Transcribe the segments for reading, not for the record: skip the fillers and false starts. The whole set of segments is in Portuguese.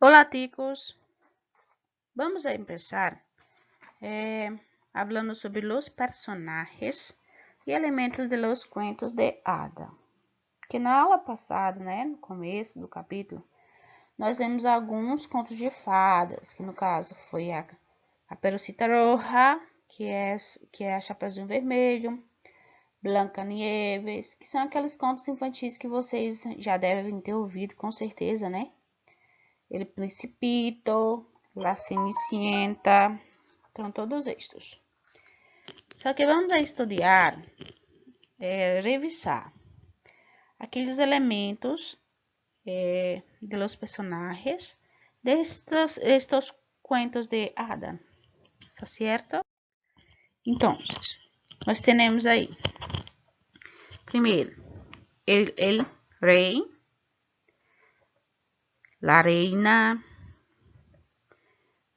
Hola chicos, vamos a empezar hablando sobre los personajes e elementos de los cuentos de hada. Que na aula passada, no começo do capítulo, nós vimos alguns contos de fadas, que no caso foi a Caperucita Roja, que é a Chapeuzinho Vermelho, Blanca Nieves, que são aqueles contos infantis que vocês já devem ter ouvido com certeza, né? El Principito, La Cenicienta, então todos estes. Só que vamos estudar, revisar aqueles elementos de los personajes de estos cuentos de hada, ¿está cierto? Então, nós temos aí, primeiro, el rei, la reina,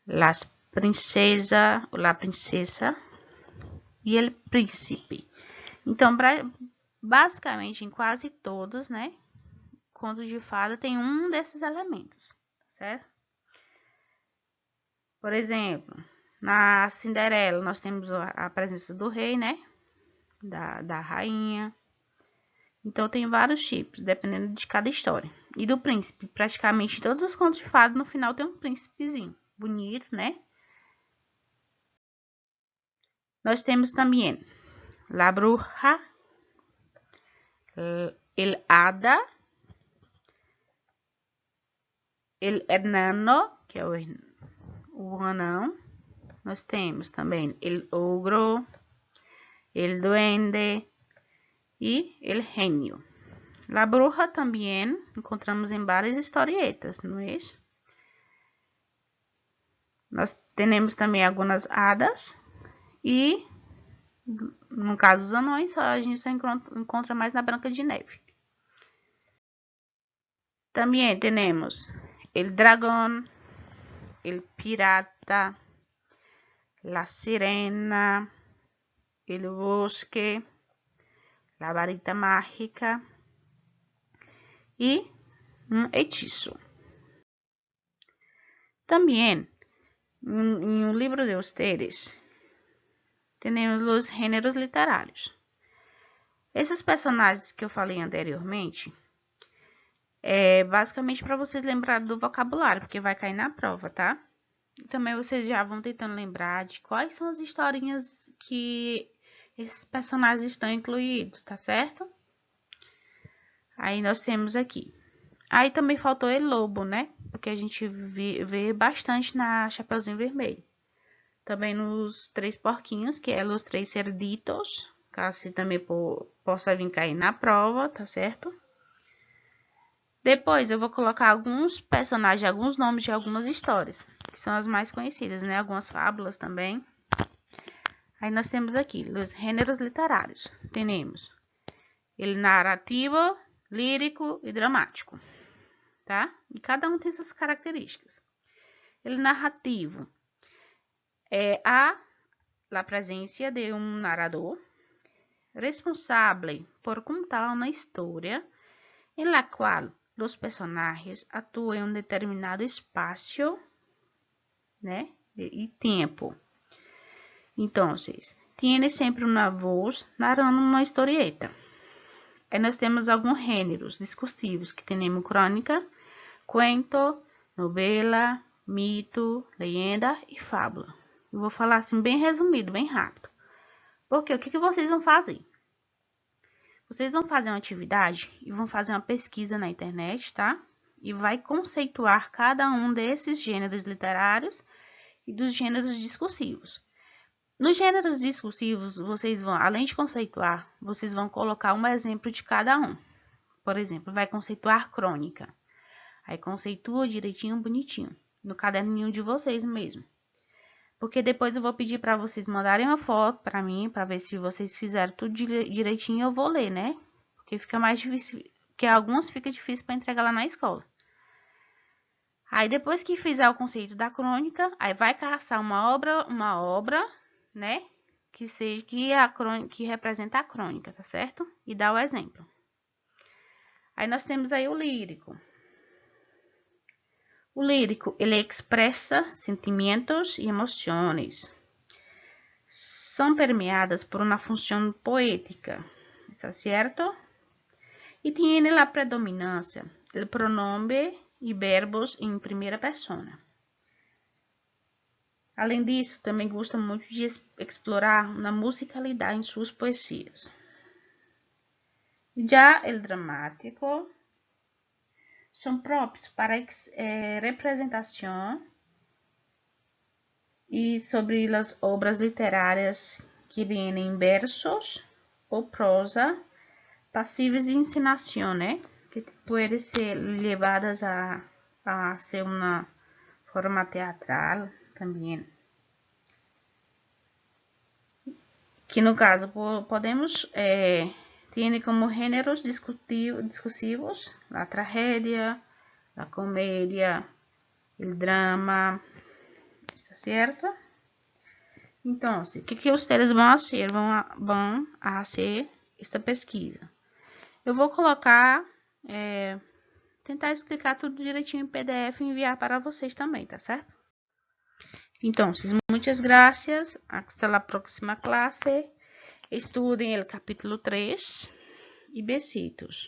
la princesa e el príncipe. Então, basicamente, em quase todos, né, contos de fada tem um desses elementos, certo? Por exemplo, na Cinderela, nós temos a presença do rei, né, da rainha. Então, tem vários tipos, dependendo de cada história. E do príncipe, praticamente todos os contos de fada, no final tem um príncipezinho, bonito, né? Nós temos também La Bruja, el Hada, el Enano, que é o anão. Nós temos também el Ogro, el Duende e el Genio. La Bruja também encontramos em várias historietas, não é isso? Nós temos também algumas hadas e, no caso dos anões, a gente só encontra mais na Branca de Neve. Também temos el dragão, el pirata, la sirena, el bosque, la varita mágica e um hechizo. Também, em um livro de ustedes, temos os gêneros literários. Esses personagens que eu falei anteriormente, basicamente para vocês lembrarem do vocabulário, porque vai cair na prova, tá? Também vocês já vão tentando lembrar de quais são as historinhas que esses personagens estão incluídos, tá certo? Aí nós temos aqui. Aí também faltou el lobo, né? Porque a gente vê bastante na Chapeuzinho Vermelho. Também nos Três Porquinhos, que é os Três Cerditos, caso também possa vir cair na prova, tá certo? Depois eu vou colocar alguns personagens, alguns nomes de algumas histórias, que são as mais conhecidas, né? Algumas fábulas também. Aí nós temos aqui os gêneros literários. Temos ele narrativo, lírico e dramático, tá? E cada um tem suas características. Ele narrativo é a presença de um narrador responsável por contar uma história em la qual os personagens atuam em um determinado espaço, né, e tempo. Então, tem sempre uma voz narrando uma historieta. Aí nós temos alguns gêneros discursivos, que temos crônica, cuento, novela, mito, leyenda e fábula. Eu vou falar assim bem resumido, bem rápido. Porque o que vocês vão fazer? Vocês vão fazer uma atividade e vão fazer uma pesquisa na internet, tá? E vai conceituar cada um desses gêneros literários e dos gêneros discursivos. Nos gêneros discursivos, vocês vão, além de conceituar, vocês vão colocar um exemplo de cada um. Por exemplo, vai conceituar crônica. Aí conceitua direitinho, bonitinho, no caderninho de vocês mesmo. Porque depois eu vou pedir para vocês mandarem uma foto para mim, para ver se vocês fizeram tudo direitinho, eu vou ler, né? Porque fica mais difícil, porque alguns fica difícil para entregar lá na escola. Aí depois que fizer o conceito da crônica, aí vai caçar uma obra, né? Que representa a crônica, tá certo? E dá o exemplo. Aí nós temos aí o lírico. O lírico, ele expressa sentimentos e emoções. São permeadas por uma função poética, está certo? E tem a predominância do pronome e verbos em primeira persona. Além disso, também gosta muito de explorar uma musicalidade em suas poesias. Já o dramático são próprios para representação e sobre as obras literárias que vêm em versos ou prosa, passíveis de encenação, né? Que podem ser levadas a ser uma forma teatral também. Que no caso podemos ter como gêneros discursivos a tragédia, a comédia, o drama, está certo? Então, o que vocês vão fazer? Vão fazer esta pesquisa. Eu vou colocar, tentar explicar tudo direitinho em PDF e enviar para vocês também, tá certo? Então, muitas gracias. Hasta la próxima clase. Estudem o capítulo 3 e besitos.